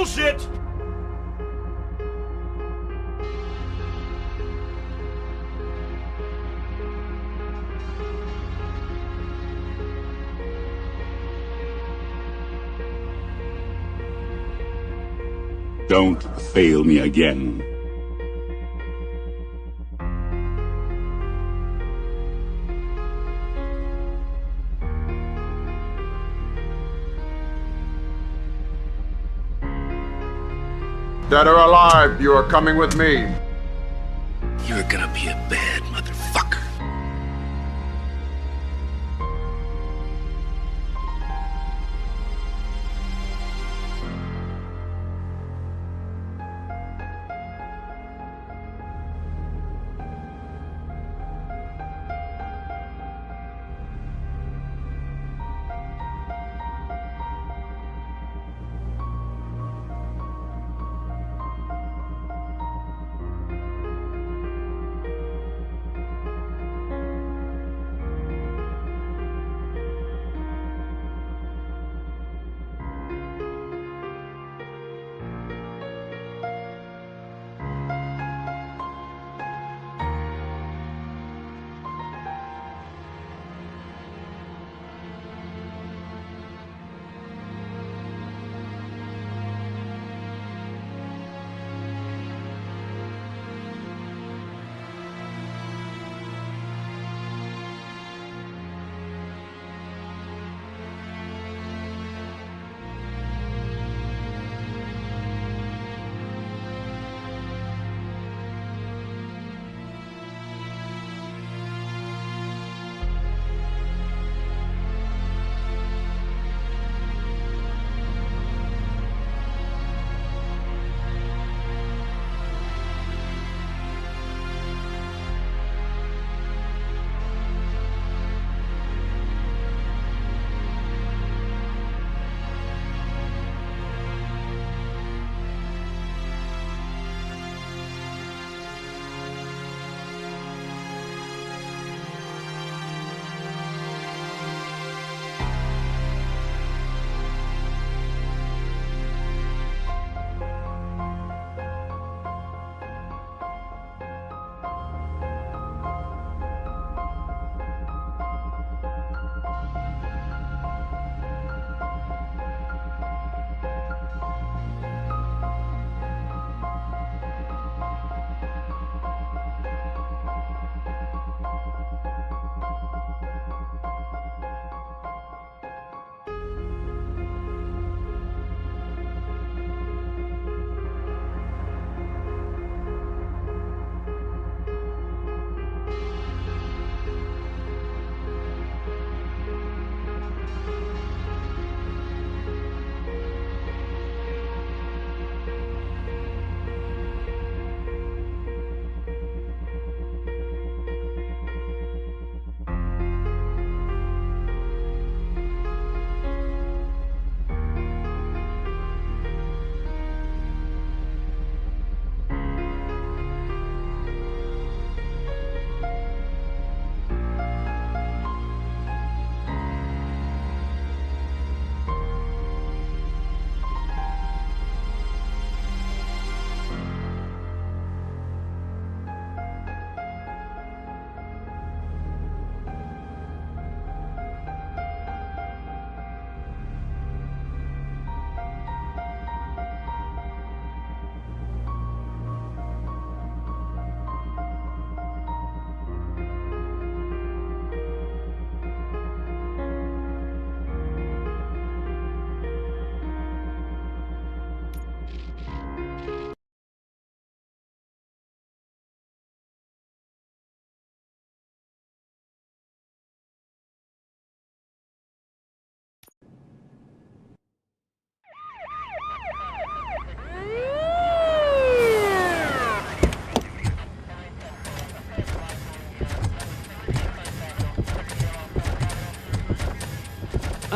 bullshit! Don't fail me again. Dead or alive, you are coming with me. You're gonna be a bad motherfucker.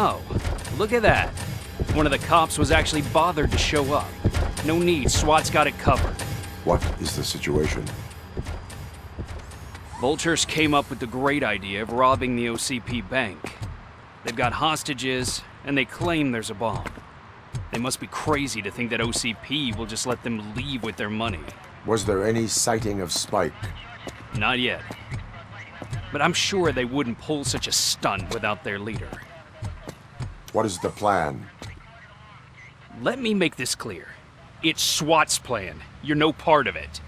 Oh, look at that. One of the cops was actually bothered to show up. No need, SWAT's got it covered. What is the situation? Vultures came up with the great idea of robbing the OCP bank. They've got hostages, and they claim there's a bomb. They must be crazy to think that OCP will just let them leave with their money. Was there any sighting of Spike? Not yet. But I'm sure they wouldn't pull such a stunt without their leader. What is the plan? Let me make this clear. It's SWAT's plan. You're no part of it.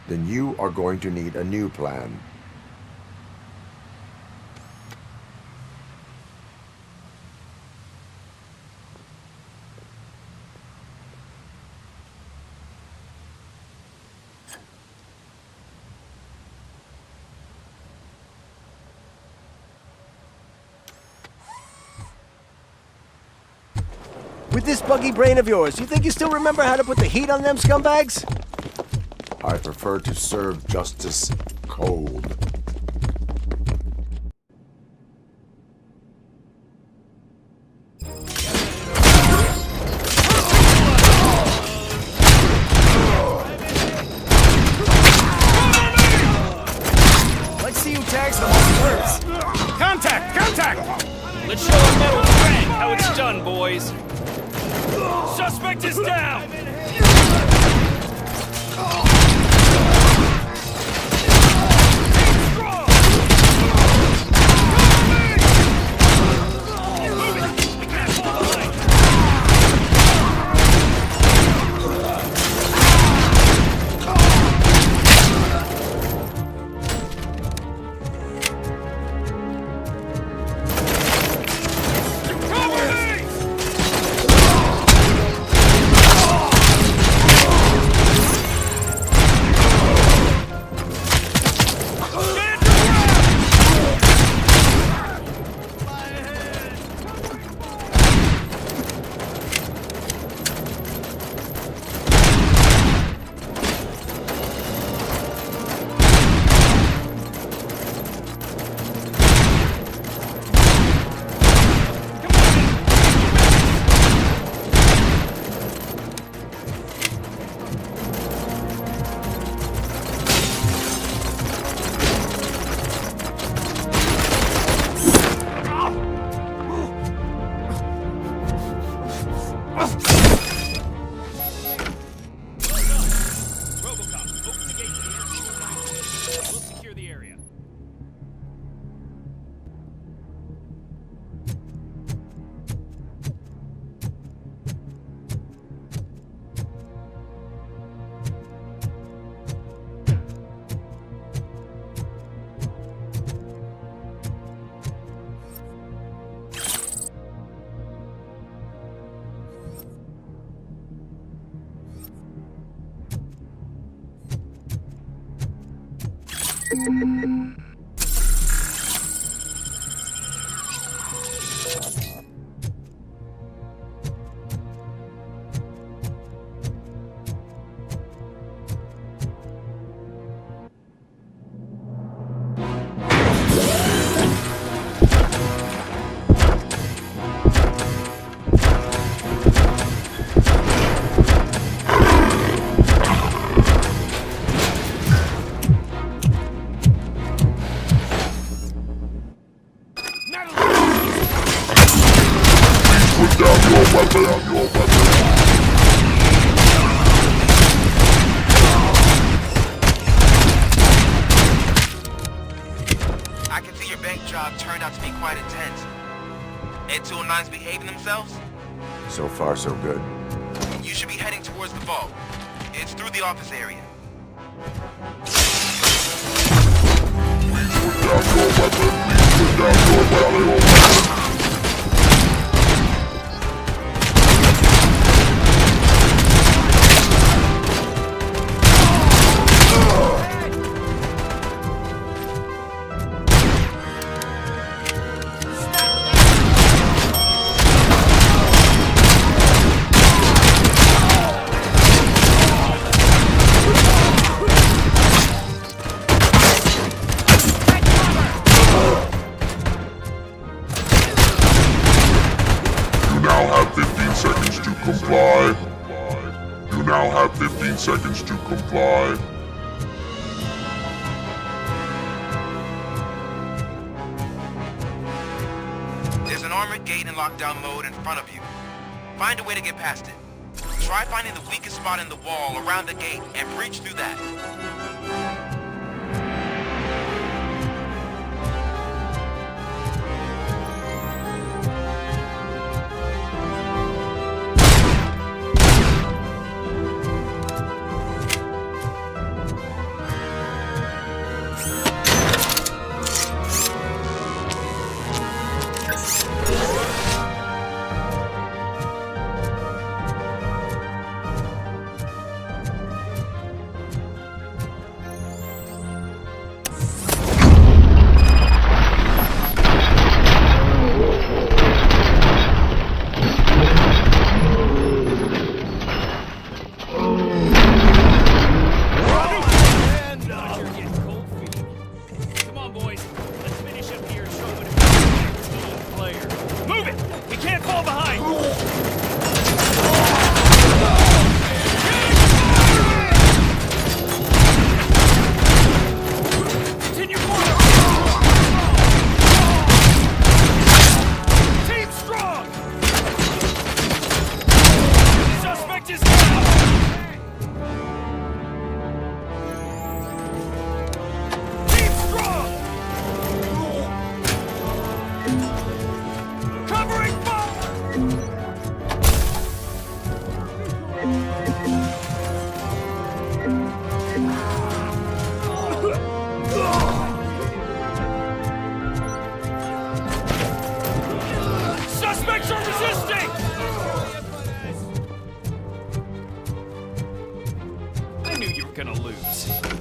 Then you are going to need a new plan. With this buggy brain of yours, you think you still remember how to put the heat on them scumbags? I prefer to serve justice cold. Let's see who tags the most first. Contact! Contact! Let's show our metal friend how it's done, boys. Suspect is down! Robocop, open the gate to the airport. We'll secure the area. I can see your bank job turned out to be quite intense. Ed 209's behaving themselves? So far, so good. You should be heading towards the vault. It's through the office area. You now have 15 seconds to comply. There's an armored gate in lockdown mode in front of you. Find a way to get past it. Try finding the weakest spot in the wall around the gate and breach through that.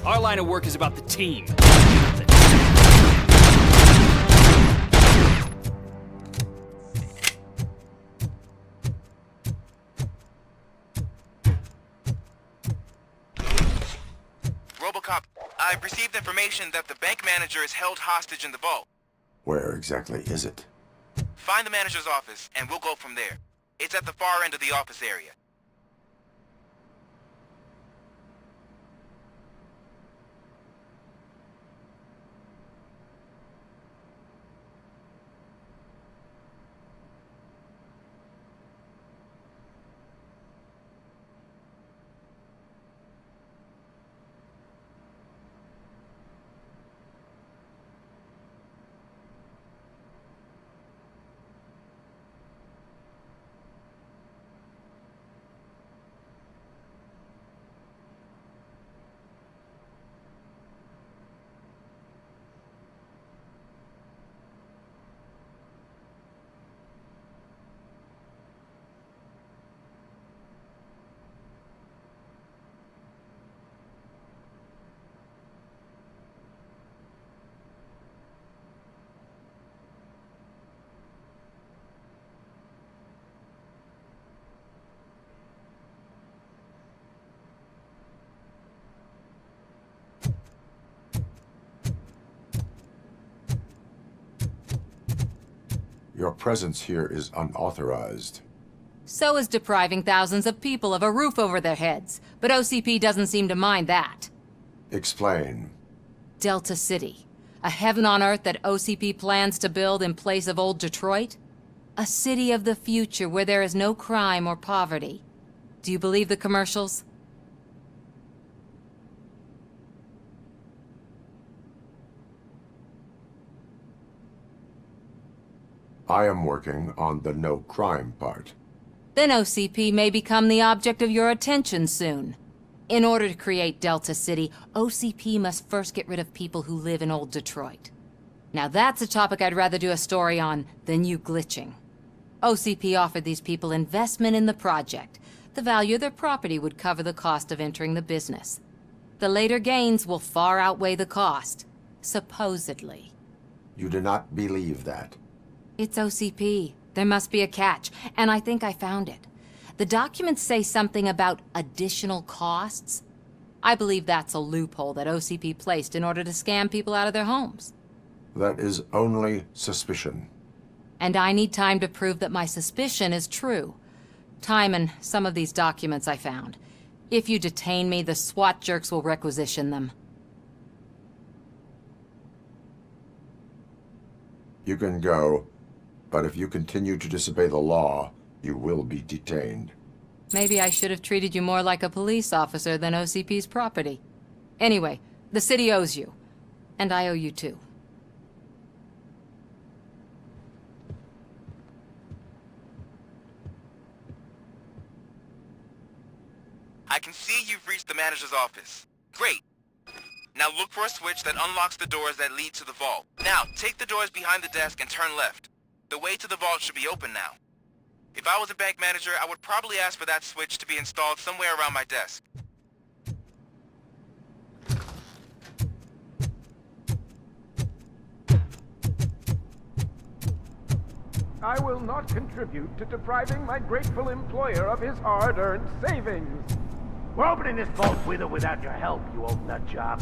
Our line of work is about the team. Robocop, I've received information that the bank manager is held hostage in the vault. Where exactly is it? Find the manager's office, and we'll go from there. It's at the far end of the office area. Your presence here is unauthorized. So is depriving thousands of people of a roof over their heads. But OCP doesn't seem to mind that. Explain. Delta City. A heaven on earth that OCP plans to build in place of old Detroit? A city of the future where there is no crime or poverty. Do you believe the commercials? I am working on the no crime part. Then OCP may become the object of your attention soon. In order to create Delta City, OCP must first get rid of people who live in old Detroit. Now that's a topic I'd rather do a story on than you glitching. OCP offered these people investment in the project. The value of their property would cover the cost of entering the business. The later gains will far outweigh the cost. Supposedly. You do not believe that. It's OCP. There must be a catch, and I think I found it. The documents say something about additional costs. I believe that's a loophole that OCP placed in order to scam people out of their homes. That is only suspicion. And I need time to prove that my suspicion is true. Time and some of these documents I found. If you detain me, the SWAT jerks will requisition them. You can go, but if you continue to disobey the law, You will be detained. Maybe I should have treated you more like a police officer than OCP's property. Anyway, the city owes you. And I owe you too. I can see you've reached the manager's office. Great. Now look for a switch that unlocks the doors that lead to the vault. Now, take the doors behind the desk and turn left. The way to the vault should be open now. If I was a bank manager, I would probably ask for that switch to be installed somewhere around my desk. I will not contribute to depriving my grateful employer of his hard-earned savings. We're opening this vault with or without your help, you old nut job.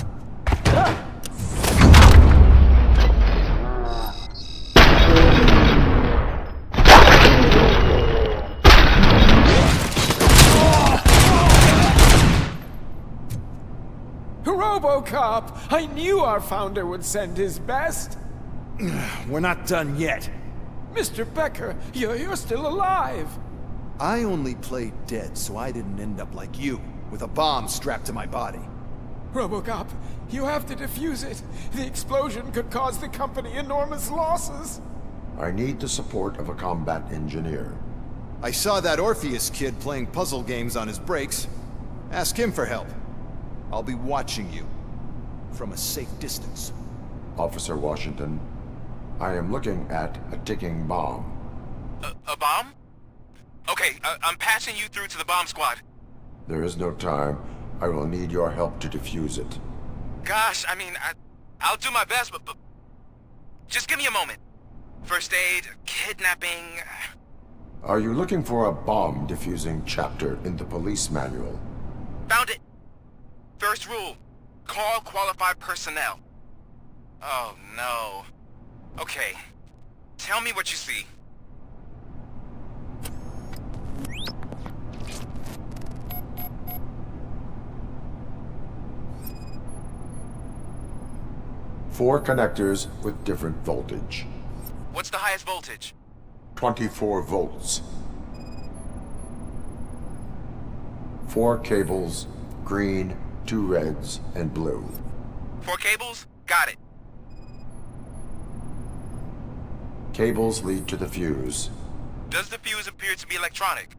Robocop! I knew our founder would send his best. We're not done yet. Mr. Becker, you're still alive. I only played dead so I didn't end up like you, with a bomb strapped to my body. Robocop, you have to defuse it. The explosion could cause the company enormous losses. I need the support of a combat engineer. I saw that Orpheus kid playing puzzle games on his breaks. Ask him for help. I'll be watching you. From a safe distance. Officer Washington, I am looking at a ticking bomb. A bomb? Okay, I'm passing you through to the bomb squad. There is no time. I will need your help to defuse it. Gosh, I mean, I'll do my best, but just give me a moment. First aid, kidnapping... Are you looking for a bomb defusing chapter in the police manual? Found it. First rule, call qualified personnel. Oh, no. Okay, tell me what you see. Four connectors with different voltage. What's the highest voltage? 24 volts. 4 cables, green, 2 reds, and blue. 4 cables? Got it. Cables lead to the fuse. Does the fuse appear to be electronic?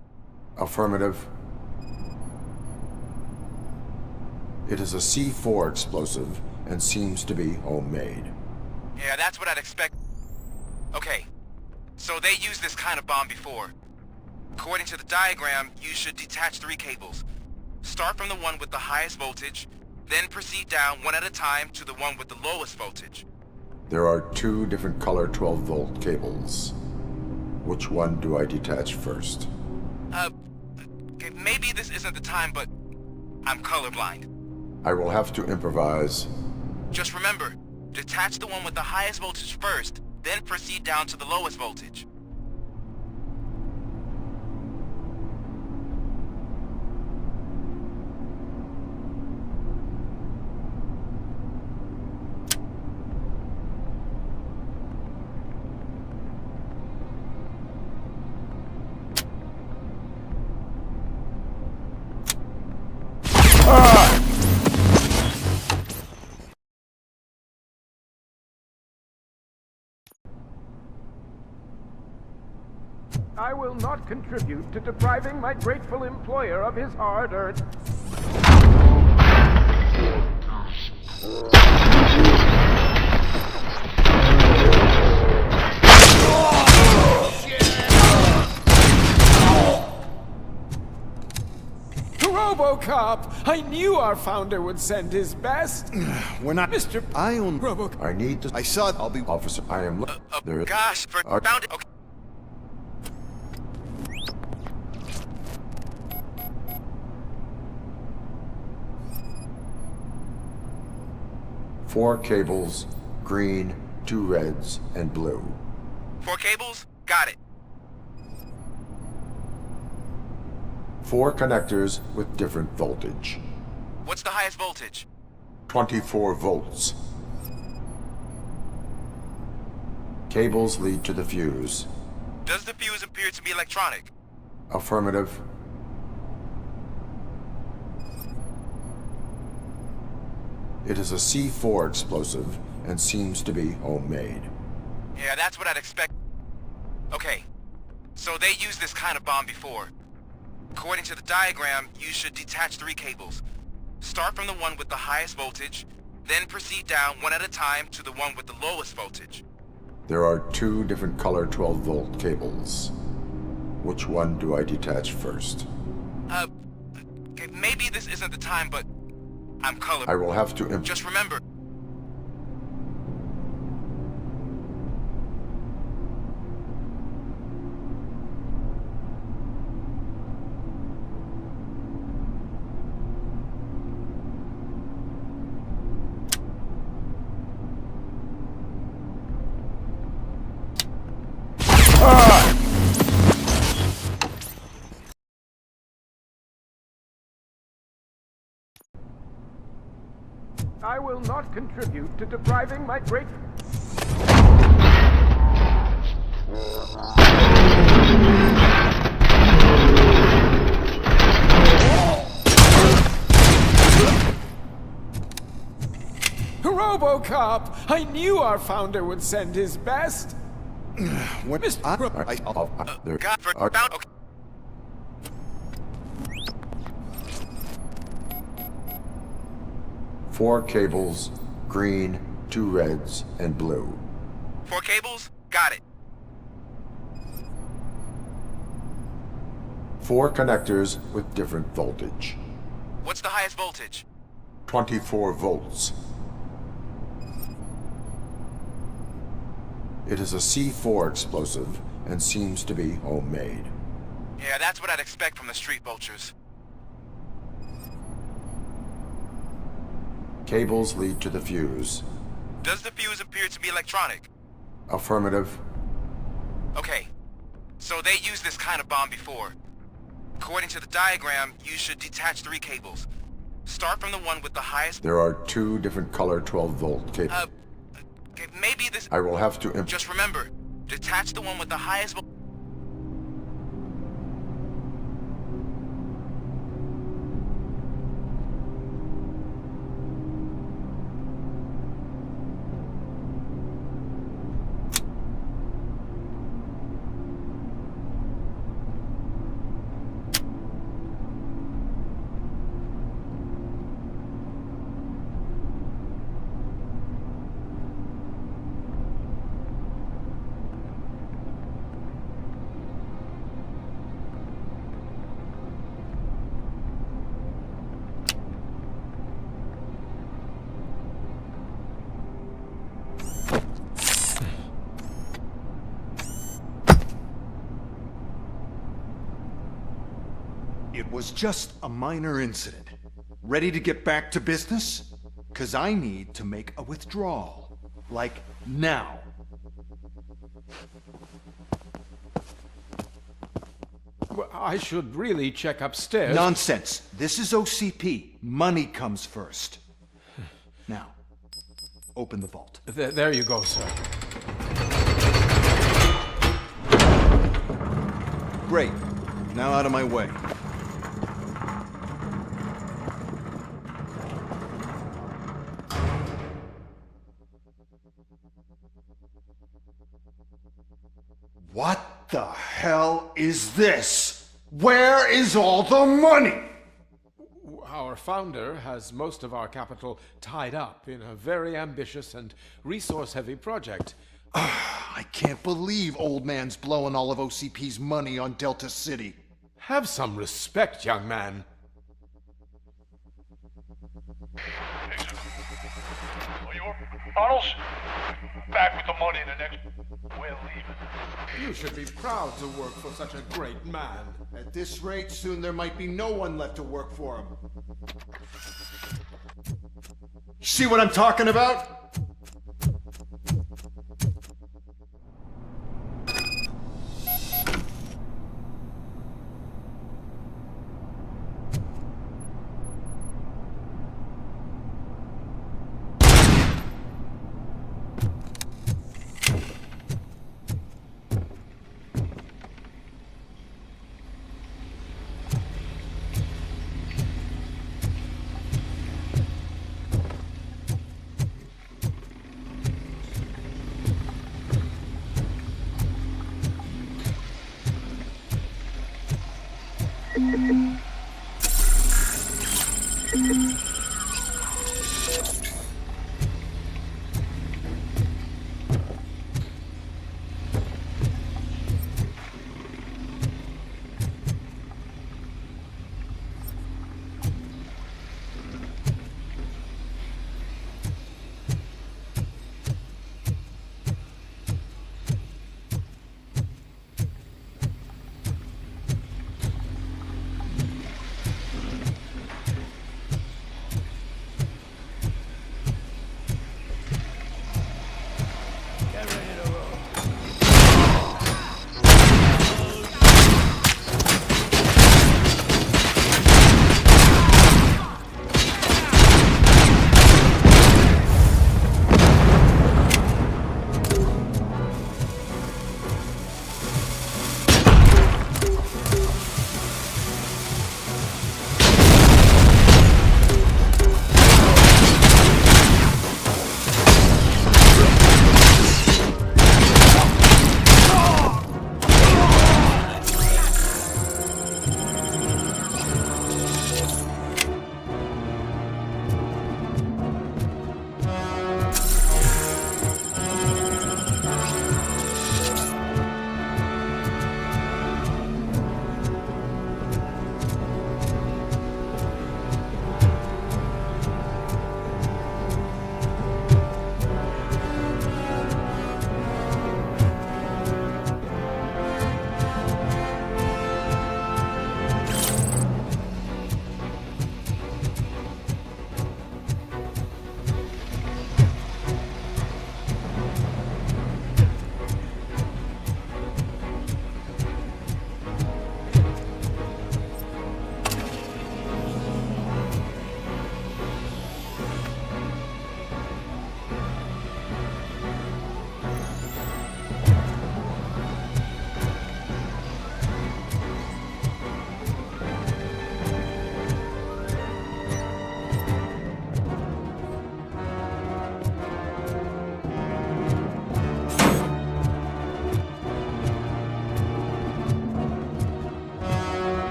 Affirmative. It is a C4 explosive and seems to be homemade. Yeah, that's what I'd expect. Okay, so they used this kind of bomb before. According to the diagram, you should detach 3 cables. Start from the one with the highest voltage, then proceed down one at a time to the one with the lowest voltage. There are 2 different color 12-volt cables. Which one do I detach first? Okay, maybe this isn't the time, but I'm colorblind. I will have to improvise. Just remember, detach the one with the highest voltage first, then proceed down to the lowest voltage. I will not contribute to depriving my grateful employer of his hard-earned... Robocop! I knew our founder would send his best. We're not... Mr. I own... Robocop. I need to... I saw... I'll be... Officer, I am... There is... Gosh, found it. Okay. Four cables, green, 2 reds, and blue. 4 cables? Got it. 4 connectors with different voltage. What's the highest voltage? 24 volts. Cables lead to the fuse. Does the fuse appear to be electronic? Affirmative. It is a C4 explosive and seems to be homemade. Yeah, that's what I'd expect. Okay, so they used this kind of bomb before. According to the diagram, you should detach 3 cables. Start from the one with the highest voltage, then proceed down one at a time to the one with the lowest voltage. There are 2 different color 12-volt cables. Which one do I detach first? Okay, maybe this isn't the time, but I'm color. I will have to Just remember. I will not contribute to depriving my great... Robocop! I knew our founder would send his best! What is God, okay. 4 cables, green, 2 reds, and blue. 4 cables? Got it. 4 connectors with different voltage. What's the highest voltage? 24 volts. It is a C4 explosive and seems to be homemade. Yeah, that's what I'd expect from the street vultures. Cables lead to the fuse. Does the fuse appear to be electronic? Affirmative. Okay, so they used this kind of bomb before. According to the diagram, you should detach 3 cables. Start from the one with the highest... There are 2 different color 12-volt cables. Okay, maybe this... I will have to... Just remember, detach the one with the highest... It was just a minor incident. Ready to get back to business? 'Cause I need to make a withdrawal. Like, now. Well, I should really check upstairs. Nonsense. This is OCP. Money comes first. Now, open the vault. There you go, sir. Great. Now out of my way. What the hell is this? Where is all the money? Our founder has most of our capital tied up in a very ambitious and resource-heavy project. I can't believe old man's blowing all of OCP's money on Delta City. Have some respect, young man. Arnold's back with the money in the next... We're leaving. You should be proud to work for such a great man. At this rate, soon there might be no one left to work for him. See what I'm talking about?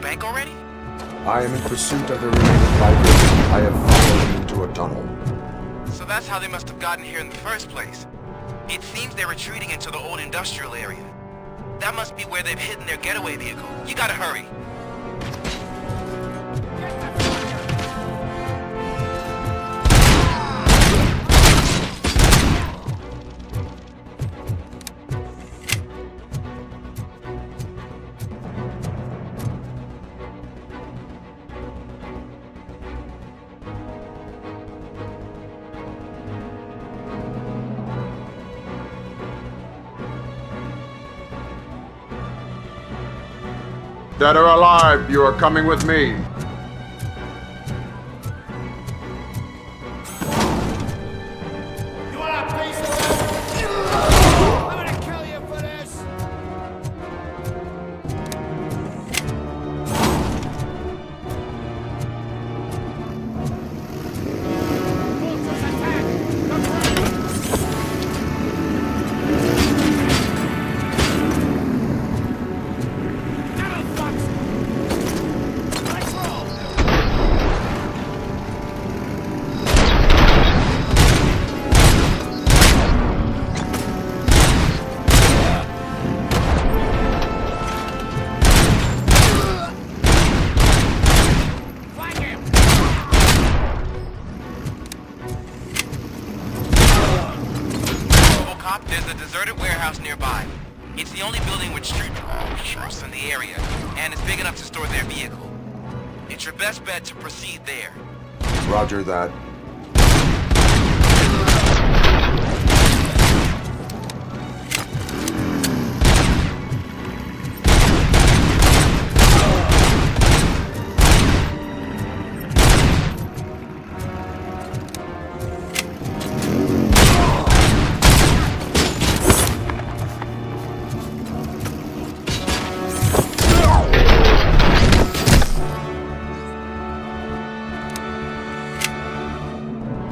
bank already? I am in pursuit of the remaining bikers. I have followed them into a tunnel. So that's how they must have gotten here in the first place. It seems they're retreating into the old industrial area. That must be where they've hidden their getaway vehicle. You gotta hurry. Dead or alive, you are coming with me. Robocop, there's a deserted warehouse nearby. It's the only building with street trucks in the area, and it's big enough to store their vehicle. It's your best bet to proceed there. Roger that.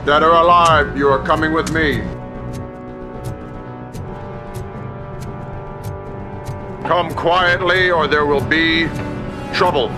Dead or alive, you are coming with me. Come quietly or there will be trouble.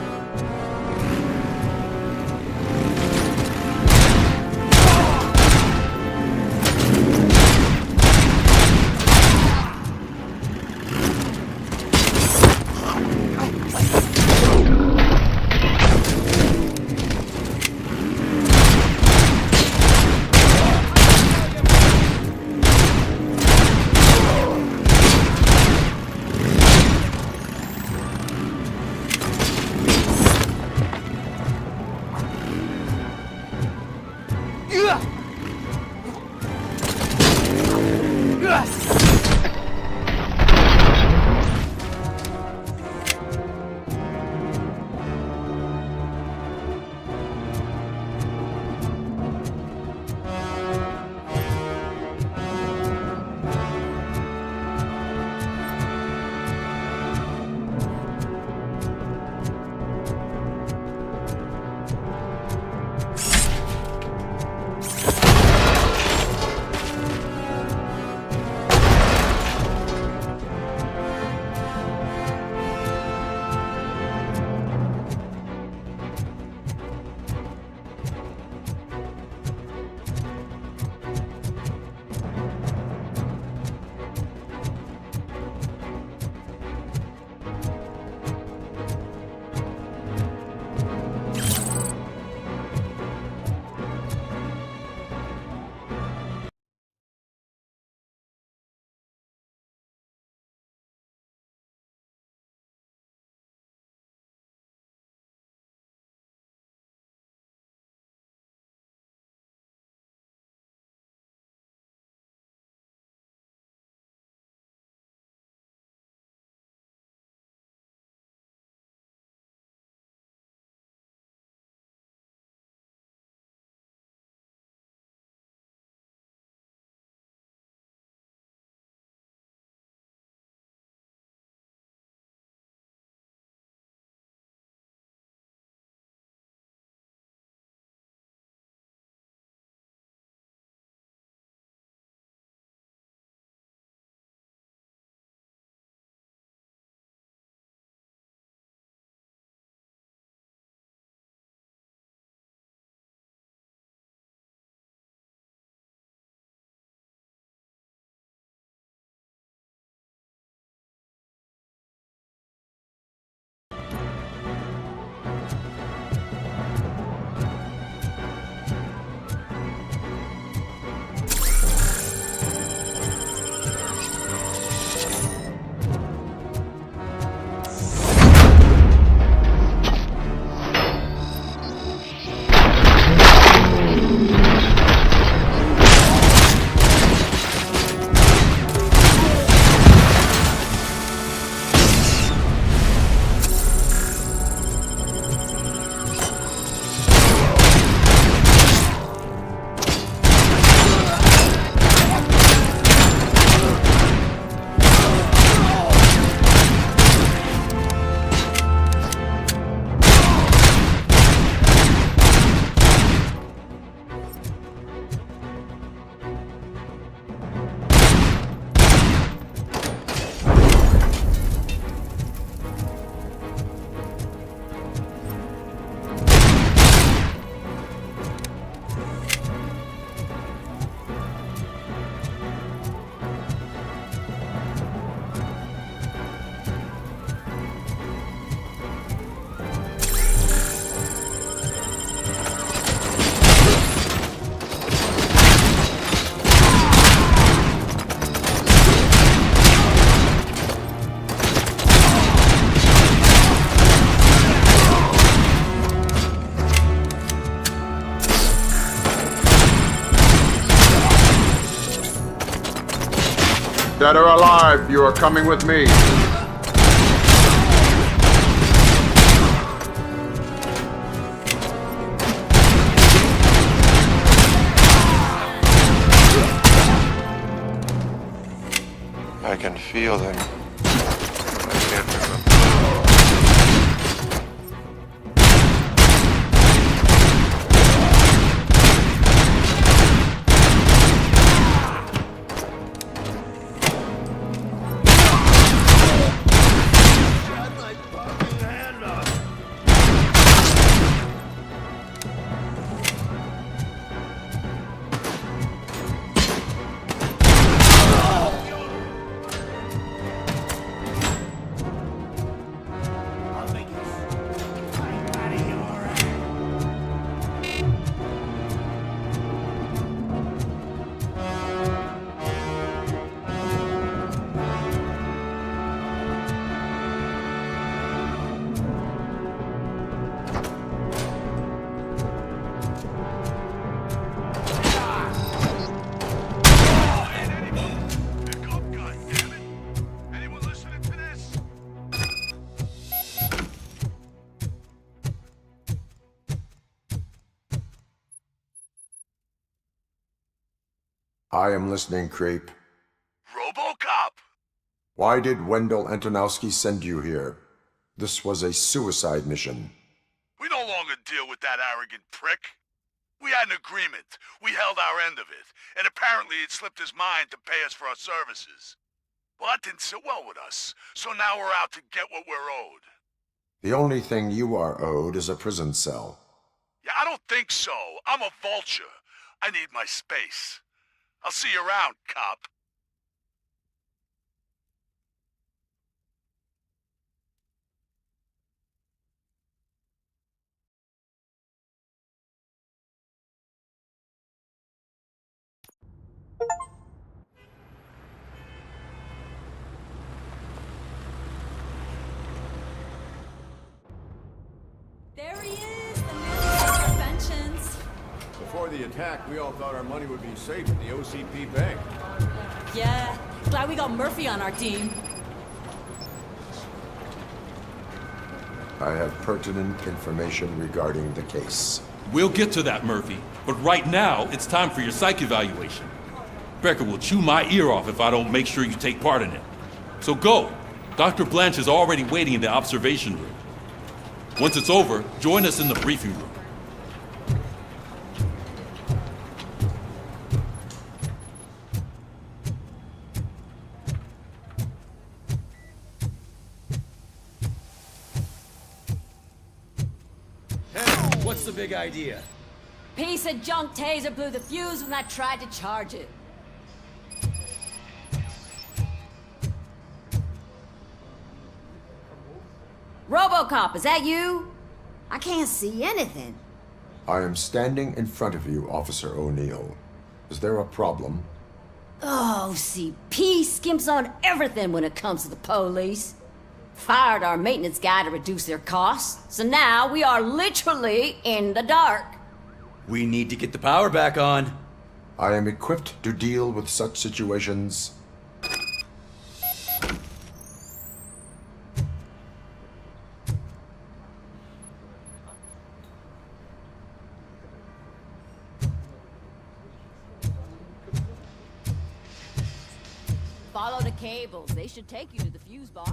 Dead or alive, you are coming with me. I can feel them. I can't remember. I am listening, creep. Robocop! Why did Wendell Antonowski send you here? This was a suicide mission. We no longer deal with that arrogant prick. We had an agreement. We held our end of it. And apparently it slipped his mind to pay us for our services. Well, that didn't sit well with us. So now we're out to get what we're owed. The only thing you are owed is a prison cell. Yeah, I don't think so. I'm a vulture. I need my space. I'll see you around, cop. There he is, the man of interventions. Before the attack, we all thought our money would be safe at the OCP bank. Yeah, glad we got Murphy on our team. I have pertinent information regarding the case. We'll get to that, Murphy. But right now, it's time for your psych evaluation. Becker will chew my ear off if I don't make sure you take part in it. So go. Dr. Blanche is already waiting in the observation room. Once it's over, join us in the briefing room. Hey, what's the big idea? Piece of junk taser blew the fuse when I tried to charge it. Robocop, is that you? I can't see anything. I am standing in front of you, Officer O'Neill. Is there a problem? Oh, OCP skimps on everything when it comes to the police. Fired our maintenance guy to reduce their costs, so now we are literally in the dark. We need to get the power back on. I am equipped to deal with such situations. Follow the cables. They should take you to the fuse box.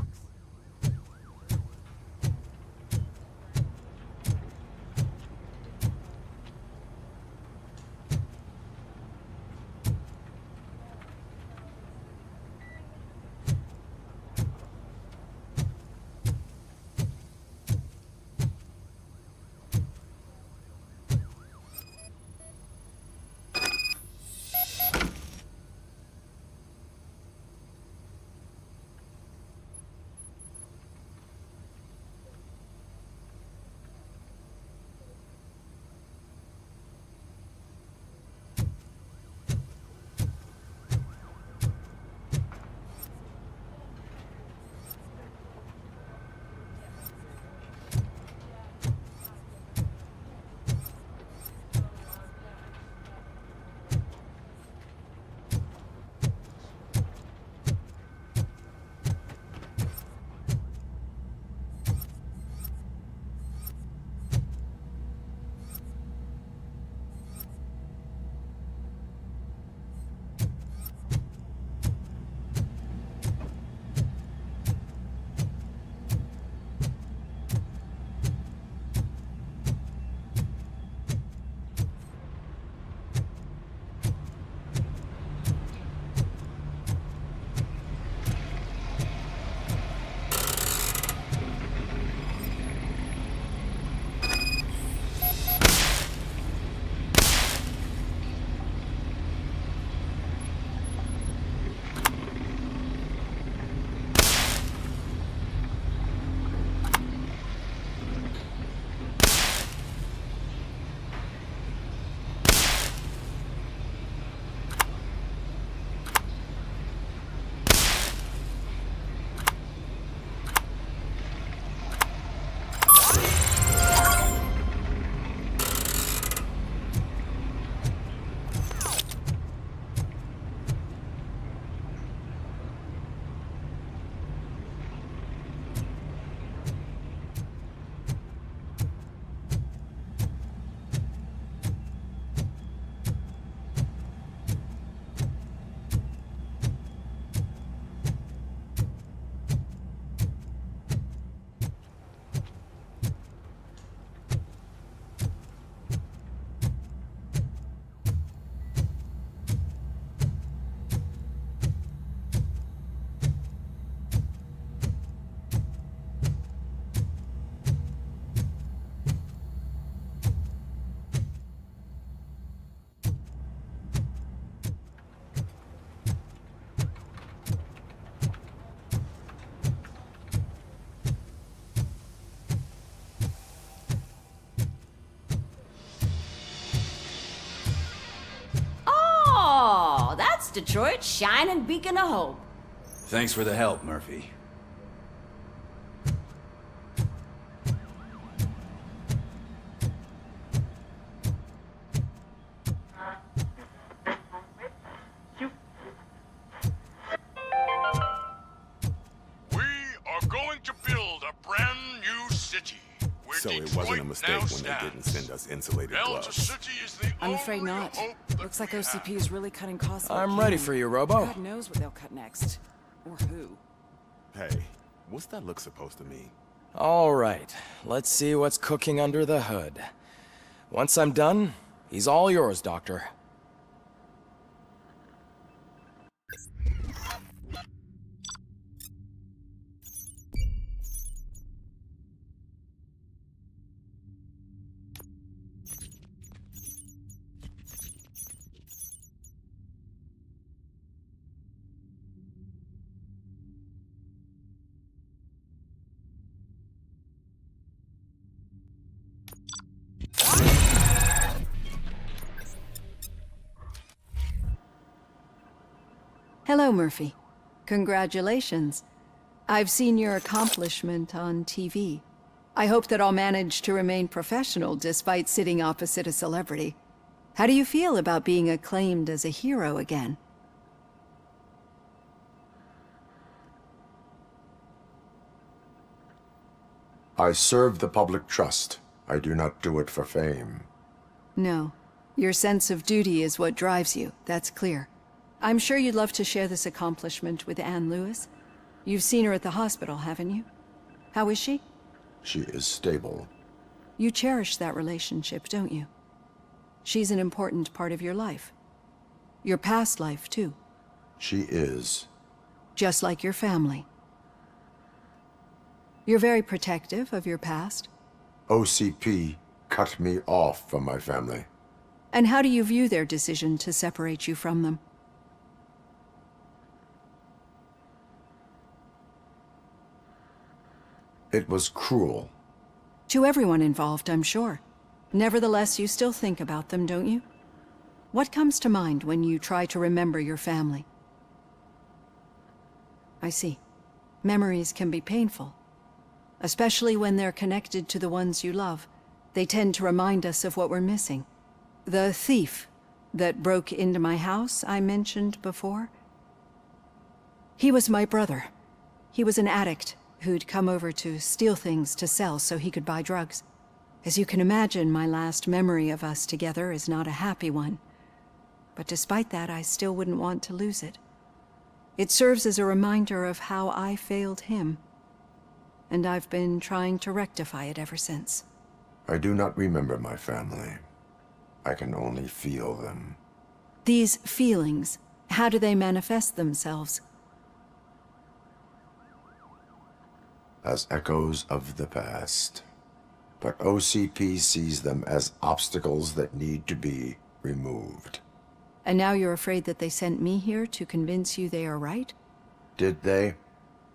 That's Detroit's shining beacon of hope. Thanks for the help, Murphy. So it wasn't a mistake when they didn't send us insulated gloves. I'm afraid not. Looks like OCP is really cutting costs. I'm ready for you, Robo. God knows what they'll cut next. Or who. Hey, what's that look supposed to mean? All right, let's see what's cooking under the hood. Once I'm done, he's all yours, Doctor. Hello, Murphy. Congratulations. I've seen your accomplishment on TV. I hope that I'll manage to remain professional despite sitting opposite a celebrity. How do you feel about being acclaimed as a hero again? I serve the public trust. I do not do it for fame. No. Your sense of duty is what drives you, that's clear. I'm sure you'd love to share this accomplishment with Anne Lewis. You've seen her at the hospital, haven't you? How is she? She is stable. You cherish that relationship, don't you? She's an important part of your life. Your past life, too. She is. Just like your family. You're very protective of your past. OCP cut me off from my family. And how do you view their decision to separate you from them? It was cruel. To everyone involved, I'm sure. Nevertheless, you still think about them, don't you? What comes to mind when you try to remember your family? I see. Memories can be painful. Especially when they're connected to the ones you love. They tend to remind us of what we're missing. The thief that broke into my house I mentioned before? He was my brother. He was an addict who'd come over to steal things to sell so he could buy drugs. As you can imagine, my last memory of us together is not a happy one. But despite that, I still wouldn't want to lose it. It serves as a reminder of how I failed him. And I've been trying to rectify it ever since. I do not remember my family. I can only feel them. These feelings, how do they manifest themselves? As echoes of the past. But OCP sees them as obstacles that need to be removed. And now you're afraid that they sent me here to convince you they are right? Did they?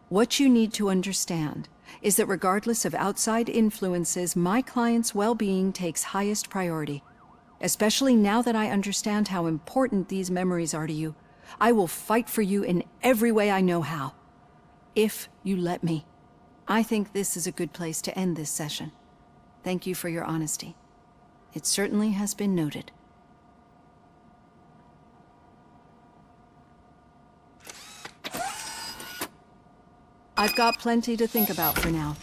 What you need to understand is that regardless of outside influences, my client's well-being takes highest priority. Especially now that I understand how important these memories are to you. I will fight for you in every way I know how. If you let me. I think this is a good place to end this session. Thank you for your honesty. It certainly has been noted. I've got plenty to think about for now.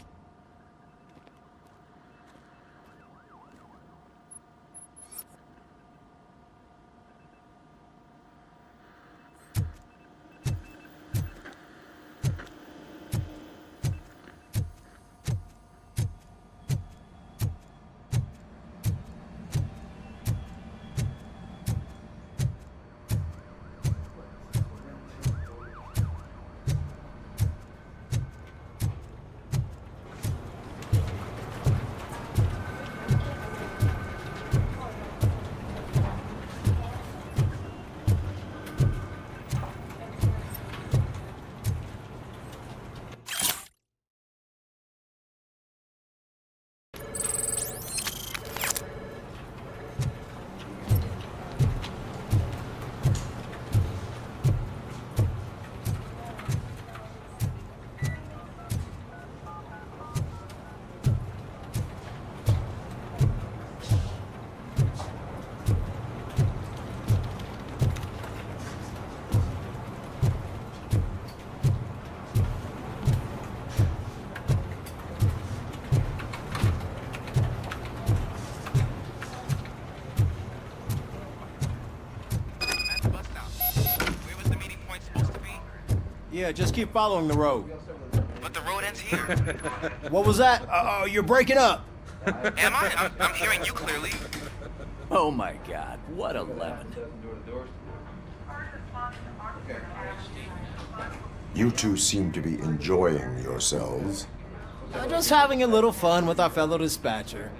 Yeah, just keep following the road. But the road ends here. What was that? You're breaking up. Am I? I'm hearing you clearly. Oh my god, what a lemon. You two seem to be enjoying yourselves. Just having a little fun with our fellow dispatcher.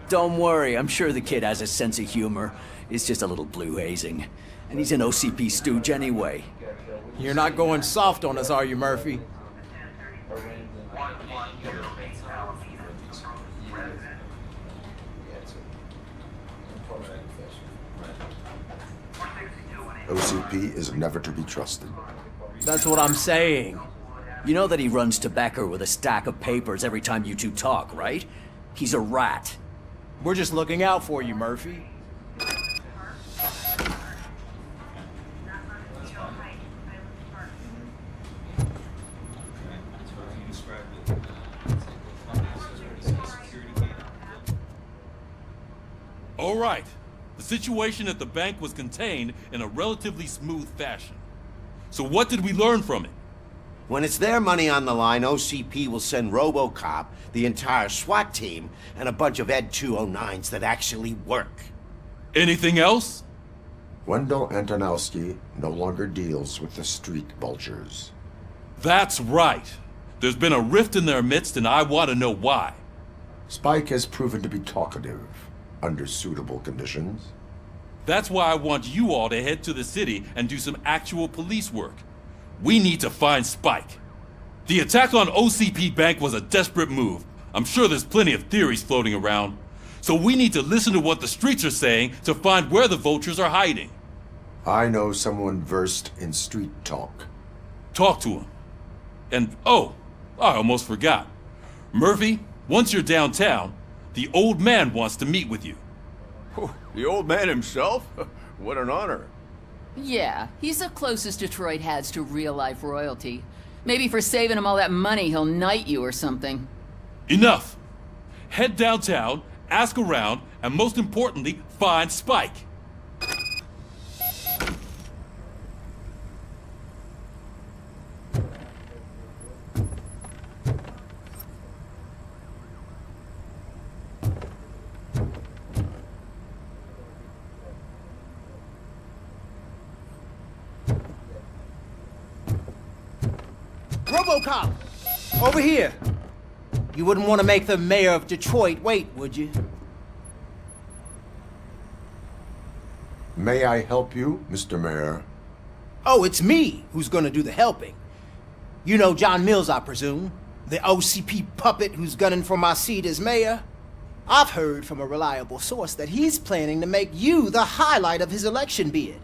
Don't worry, I'm sure the kid has a sense of humor. It's just a little blue hazing. And he's an OCP stooge anyway. You're not going soft on us, are you, Murphy? OCP is never to be trusted. That's what I'm saying. You know that he runs tobacco with a stack of papers every time you two talk, right? He's a rat. We're just looking out for you, Murphy. All right. The situation at the bank was contained in a relatively smooth fashion. So what did we learn from it? When it's their money on the line, OCP will send Robocop, the entire SWAT team, and a bunch of Ed 209s that actually work. Anything else? Wendell Antonowski no longer deals with the street vultures. That's right. There's been a rift in their midst, and I want to know why. Spike has proven to be talkative under suitable conditions. That's why I want you all to head to the city and do some actual police work. We need to find Spike. The attack on OCP Bank was a desperate move. I'm sure there's plenty of theories floating around. So we need to listen to what the streets are saying to find where the vultures are hiding. I know someone versed in street talk. Talk to him. And, oh, I almost forgot. Murphy, once you're downtown, the old man wants to meet with you. The old man himself? What an honor. Yeah, he's the closest Detroit has to real-life royalty. Maybe for saving him all that money, he'll knight you or something. Enough! Head downtown, ask around, and most importantly, find Spike. Robocop! Over here! You wouldn't want to make the mayor of Detroit wait, would you? May I help you, Mr. Mayor? Oh, it's me who's gonna do the helping. You know John Mills, I presume? The OCP puppet who's gunning for my seat as mayor? I've heard from a reliable source that he's planning to make you the highlight of his election bid.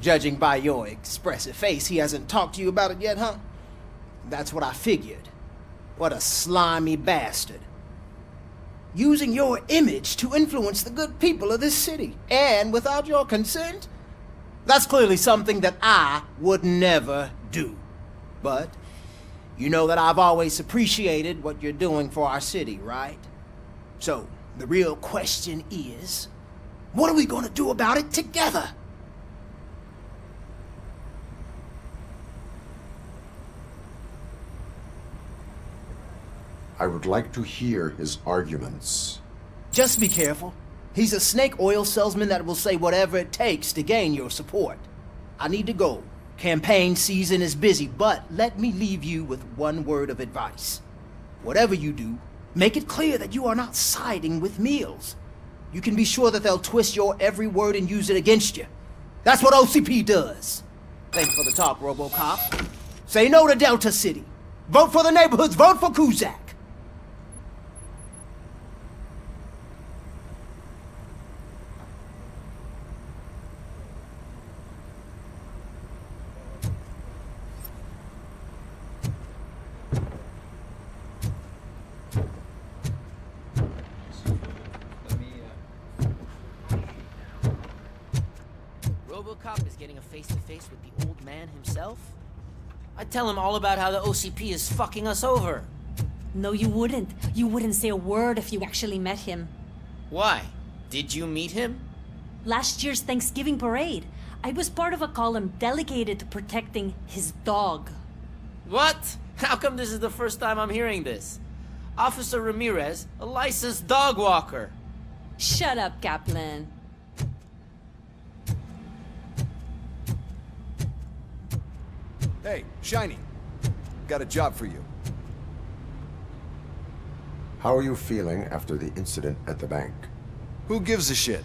Judging by your expressive face, he hasn't talked to you about it yet, huh? That's what I figured. What a slimy bastard. Using your image to influence the good people of this city, and without your consent? That's clearly something that I would never do. But you know that I've always appreciated what you're doing for our city, right? So, the real question is, what are we gonna do about it together? I would like to hear his arguments. Just be careful. He's a snake oil salesman that will say whatever it takes to gain your support. I need to go. Campaign season is busy, but let me leave you with one word of advice. Whatever you do, make it clear that you are not siding with Mills. You can be sure that they'll twist your every word and use it against you. That's what OCP does. Thanks for the talk, Robocop. Say no to Delta City. Vote for the neighborhoods. Vote for Kuzak. Robocop is getting a face-to-face with the old man himself? I'd tell him all about how the OCP is fucking us over. No, you wouldn't. You wouldn't say a word if you actually met him. Why? Did you meet him? Last year's Thanksgiving parade, I was part of a column dedicated to protecting his dog. What? How come this is the first time I'm hearing this? Officer Ramirez, a licensed dog walker. Shut up, Kaplan. Hey, Shiny. Got a job for you. How are you feeling after the incident at the bank? Who gives a shit?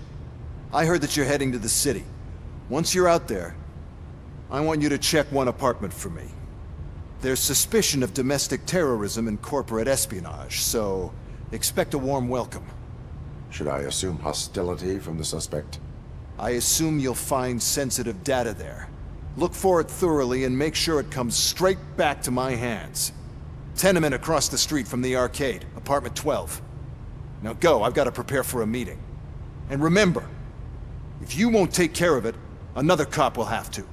I heard that you're heading to the city. Once you're out there, I want you to check one apartment for me. There's suspicion of domestic terrorism and corporate espionage, so expect a warm welcome. Should I assume hostility from the suspect? I assume you'll find sensitive data there. Look for it thoroughly and make sure it comes straight back to my hands. Tenement across the street from the arcade, apartment 12. Now go, I've got to prepare for a meeting. And remember, if you won't take care of it, another cop will have to.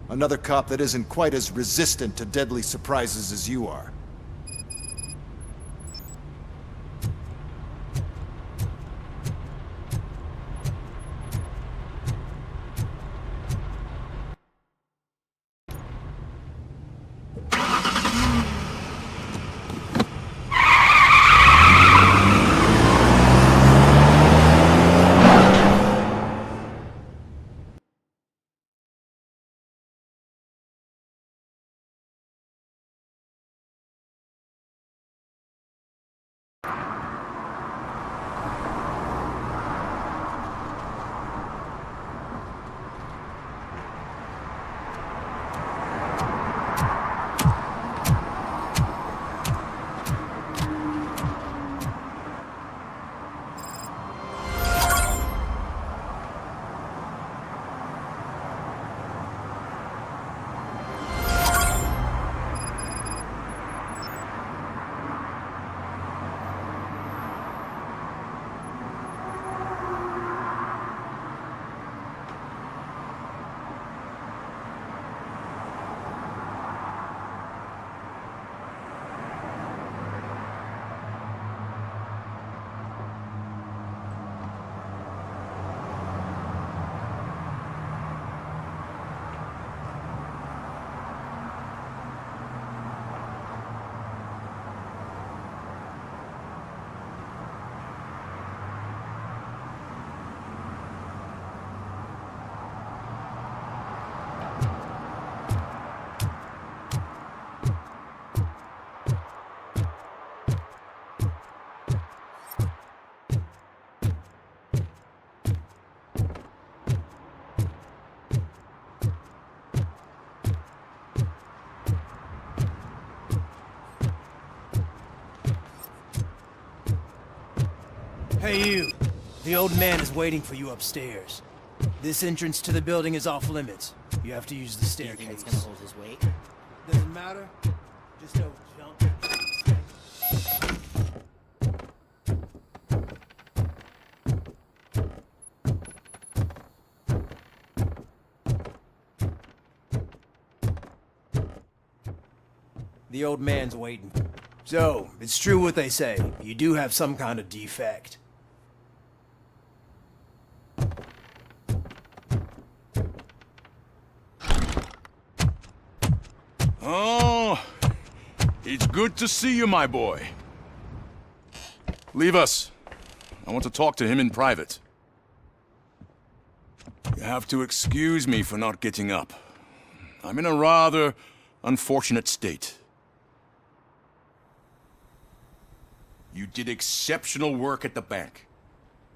Another cop that isn't quite as resistant to deadly surprises as you are. Hey you, the old man is waiting for you upstairs. This entrance to the building is off limits. You have to use the staircase. Do you think it's gonna hold his weight? Doesn't matter. Just don't jump. The old man's waiting. So, it's true what they say. You do have some kind of defect. Oh, it's good to see you, my boy. Leave us. I want to talk to him in private. You have to excuse me for not getting up. I'm in a rather unfortunate state. You did exceptional work at the bank.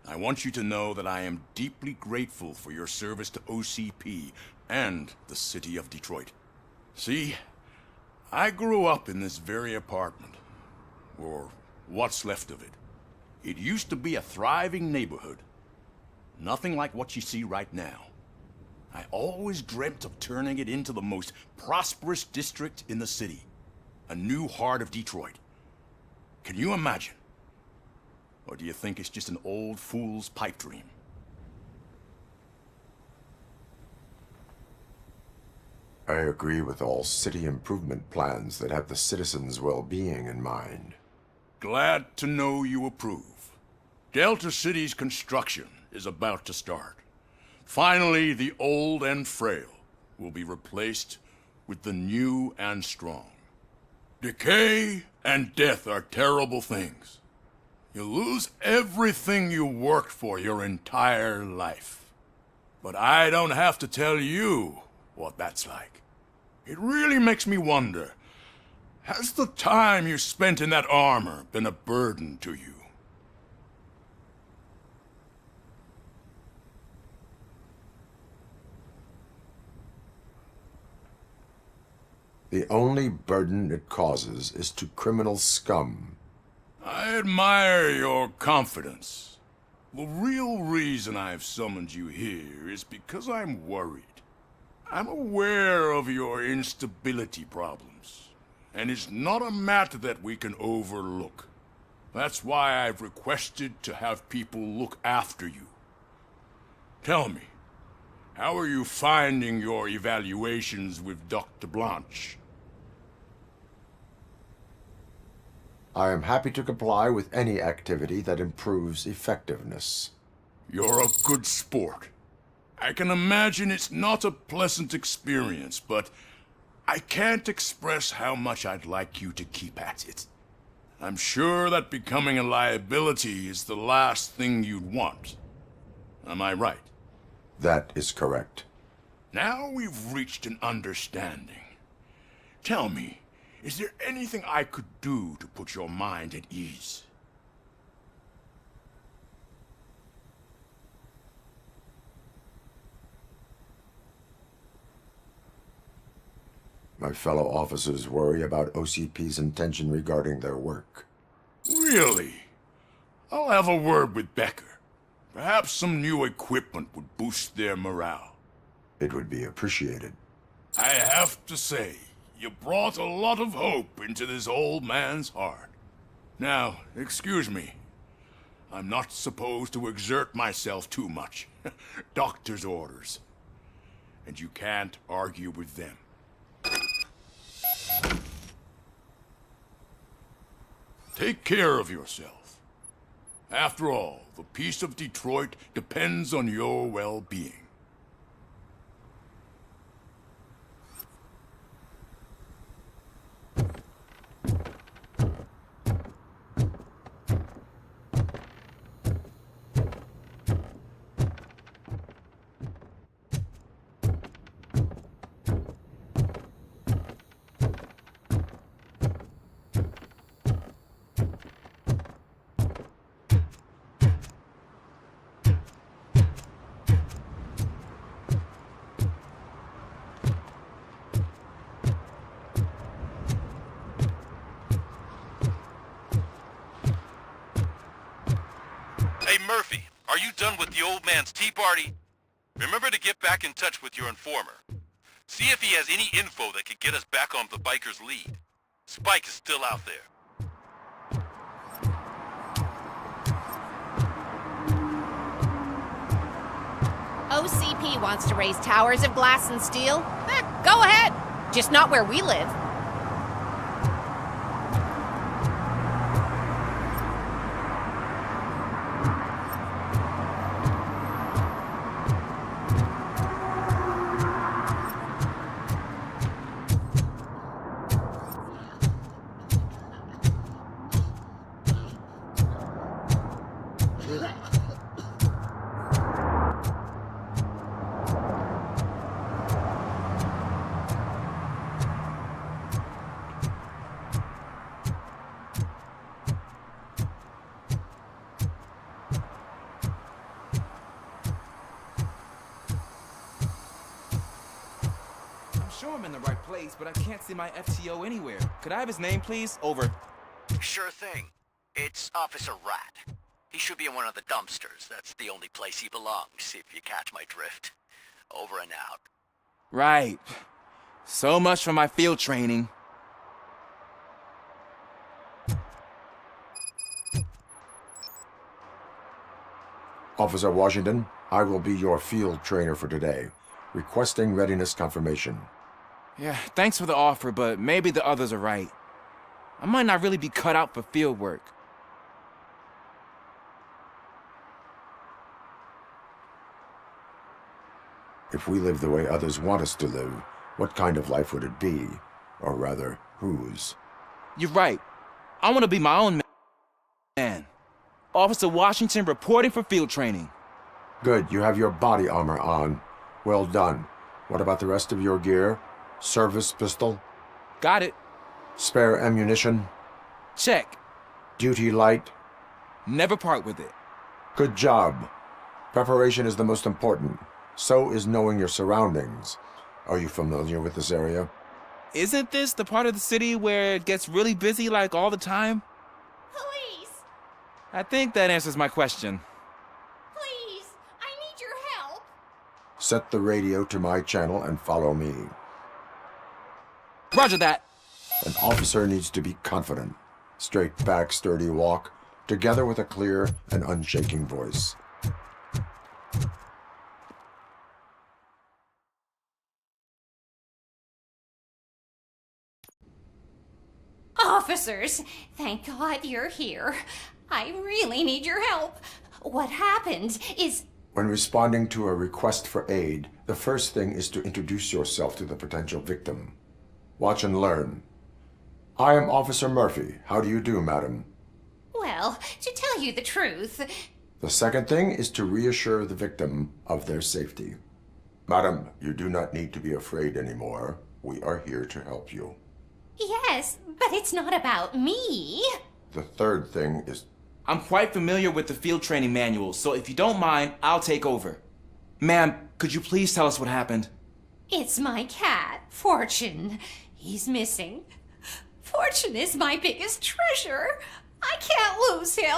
I want you to know that I am deeply grateful for your service to OCP and the city of Detroit. See, I grew up in this very apartment, or what's left of it. It used to be a thriving neighborhood. Nothing like what you see right now. I always dreamt of turning it into the most prosperous district in the city. A new heart of Detroit. Can you imagine? Or do you think it's just an old fool's pipe dream? I agree with all city improvement plans that have the citizens' well-being in mind. Glad to know you approve. Delta City's construction is about to start. Finally, the old and frail will be replaced with the new and strong. Decay and death are terrible things. You lose everything you worked for your entire life. But I don't have to tell you what that's like. It really makes me wonder, has the time you spent in that armor been a burden to you? The only burden it causes is to criminal scum. I admire your confidence. The real reason I've summoned you here is because I'm worried. I'm aware of your instability problems, and it's not a matter that we can overlook. That's why I've requested to have people look after you. Tell me, how are you finding your evaluations with Dr. Blanche? I am happy to comply with any activity that improves effectiveness. You're a good sport. I can imagine it's not a pleasant experience, but I can't express how much I'd like you to keep at it. I'm sure that becoming a liability is the last thing you'd want. Am I right? That is correct. Now we've reached an understanding. Tell me, is there anything I could do to put your mind at ease? My fellow officers worry about OCP's intention regarding their work. Really? I'll have a word with Becker. Perhaps some new equipment would boost their morale. It would be appreciated. I have to say, you brought a lot of hope into this old man's heart. Now, excuse me. I'm not supposed to exert myself too much. Doctor's orders. And you can't argue with them. Take care of yourself. After all, the peace of Detroit depends on your well-being. Hey, Murphy, are you done with the old man's tea party? Remember to get back in touch with your informer. See if he has any info that could get us back on the biker's lead. Spike is still out there. OCP wants to raise towers of glass and steel? Go ahead. Just not where we live. Sure I'm in the right place, but I can't see my FTO anywhere. Could I have his name, please? Over. Sure thing. It's Officer Rat. He should be in one of the dumpsters. That's the only place he belongs, if you catch my drift. Over and out. Right. So much for my field training. Officer Washington, I will be your field trainer for today. Requesting readiness confirmation. Yeah, thanks for the offer, but maybe the others are right. I might not really be cut out for field work. If we live the way others want us to live, what kind of life would it be? Or rather, whose? You're right. I want to be my own man. Officer Washington reporting for field training. Good, you have your body armor on. Well done. What about the rest of your gear? Service pistol? Got it. Spare ammunition? Check. Duty light? Never part with it. Good job. Preparation is the most important. So is knowing your surroundings. Are you familiar with this area? Isn't this the part of the city where it gets really busy like all the time? Police! I think that answers my question. Please! I need your help! Set the radio to my channel and follow me. Roger that. An officer needs to be confident. Straight back, sturdy walk, together with a clear and unshaking voice. Officers, thank God you're here. I really need your help. What happened is... When responding to a request for aid, the first thing is to introduce yourself to the potential victim. Watch and learn. I am Officer Murphy. How do you do, madam? Well, to tell you the truth... The second thing is to reassure the victim of their safety. Madam, you do not need to be afraid anymore. We are here to help you. Yes, but it's not about me. The third thing is... I'm quite familiar with the field training manual, so if you don't mind, I'll take over. Ma'am, could you please tell us what happened? It's my cat, Fortune. He's missing. Fortune is my biggest treasure. I can't lose him.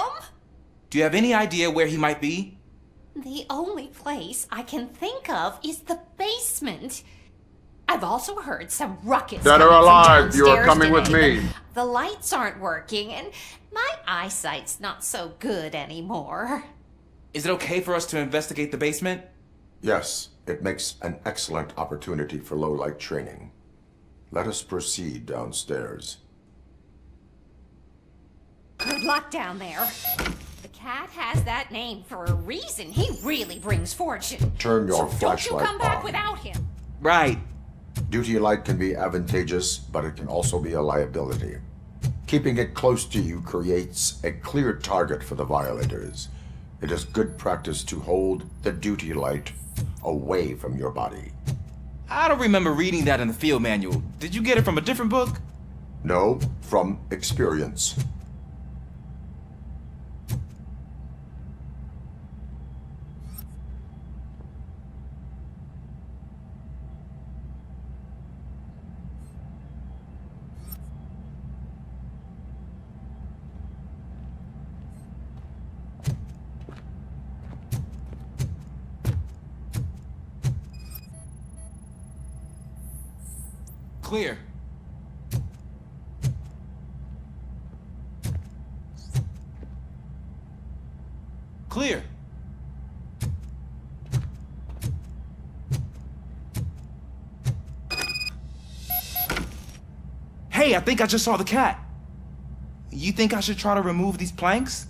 Do you have any idea where he might be? The only place I can think of is the basement. I've also heard some ruckus. Dead or alive, you are coming with me. The lights aren't working, and my eyesight's not so good anymore. Is it okay for us to investigate the basement? Yes, it makes an excellent opportunity for low-light training. Let us proceed downstairs. Good luck down there. The cat has that name for a reason. He really brings fortune. Turn your so flashlight don't you come back on. without him. Right. Duty light can be advantageous, but it can also be a liability. Keeping it close to you creates a clear target for the violators. It is good practice to hold the duty light away from your body. I don't remember reading that in the field manual. Did you get it from a different book? No, from experience. Clear. Clear. Hey, I think I just saw the cat. You think I should try to remove these planks?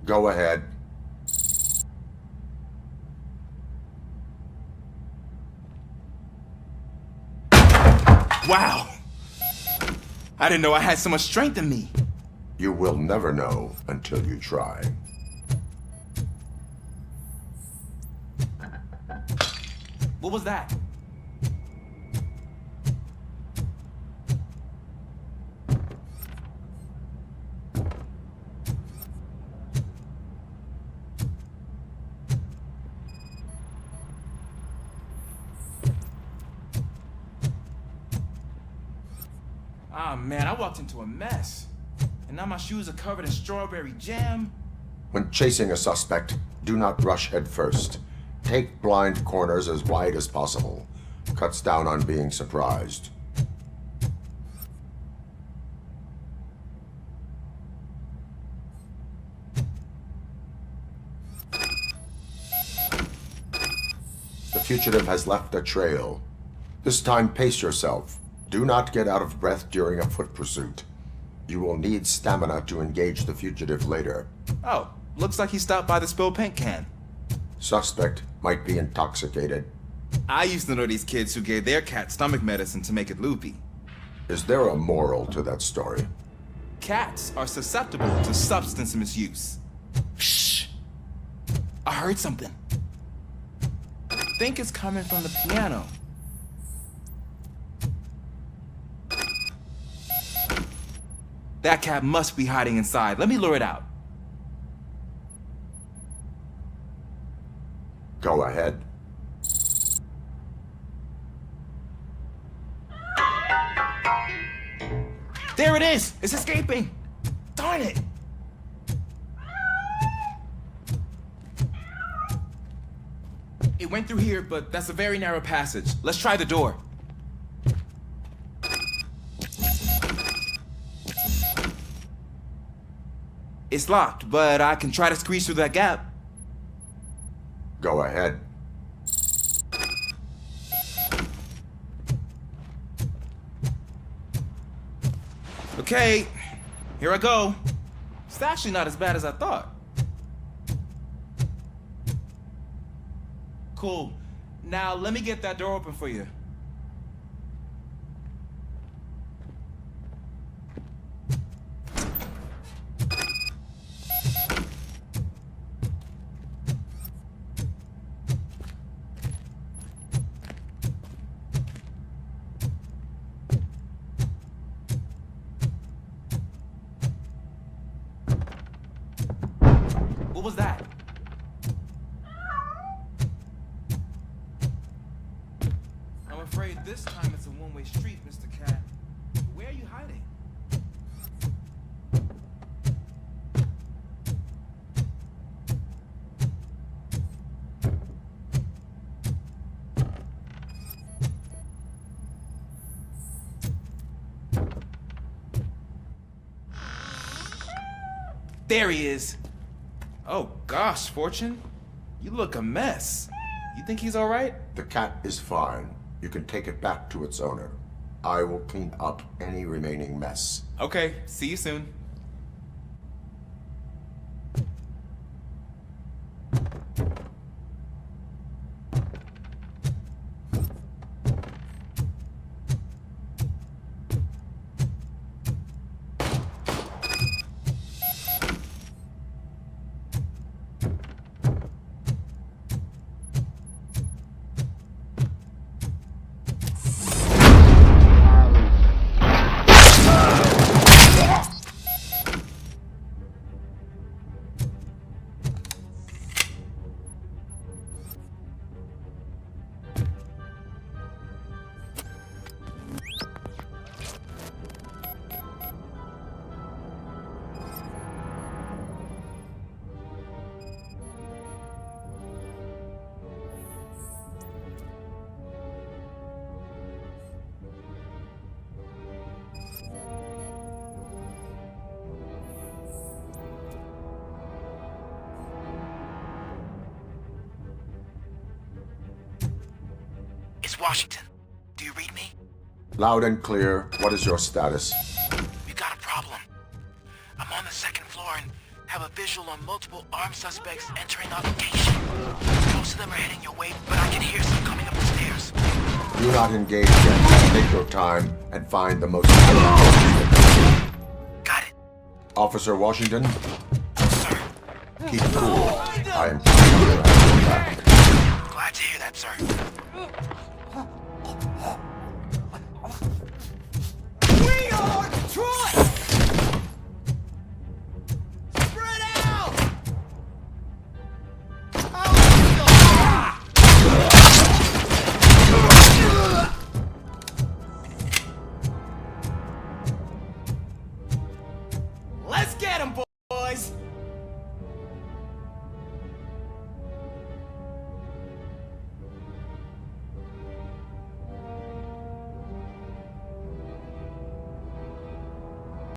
Go ahead. Wow! I didn't know I had so much strength in me. You will never know until you try. What was that? Ah, man, I walked into a mess. And now my shoes are covered in strawberry jam. When chasing a suspect, do not rush head first. Take blind corners as wide as possible. Cuts down on being surprised. The fugitive has left a trail. This time, pace yourself. Do not get out of breath during a foot pursuit. You will need stamina to engage the fugitive later. Oh, looks like he stopped by the spilled paint can. Suspect might be intoxicated. I used to know these kids who gave their cat stomach medicine to make it loopy. Is there a moral to that story? Cats are susceptible to substance misuse. Shh! I heard something. I think it's coming from the piano. That cat must be hiding inside. Let me lure it out. Go ahead. There it is! It's escaping! Darn it! It went through here, but that's a very narrow passage. Let's try the door. It's locked, but I can try to squeeze through that gap. Go ahead. Okay, here I go. It's actually not as bad as I thought. Cool. Now let me get that door open for you. What was that? I'm afraid this time it's a one-way street, Mr. Cat. Where are you hiding? There he is. Oh gosh, Fortune. You look a mess. You think he's all right? The cat is fine. You can take it back to its owner. I will clean up any remaining mess. Okay, see you soon. Washington, do you read me? Loud and clear. What is your status? We got a problem. I'm on the second floor and have a visual on multiple armed suspects entering our location. Most of them are heading your way, but I can hear some coming up the stairs. Do not engage yet. Take your time and find the most important. Got it. Officer Washington? Sir. Keep cool. I am coming to your back. Glad to hear that, sir.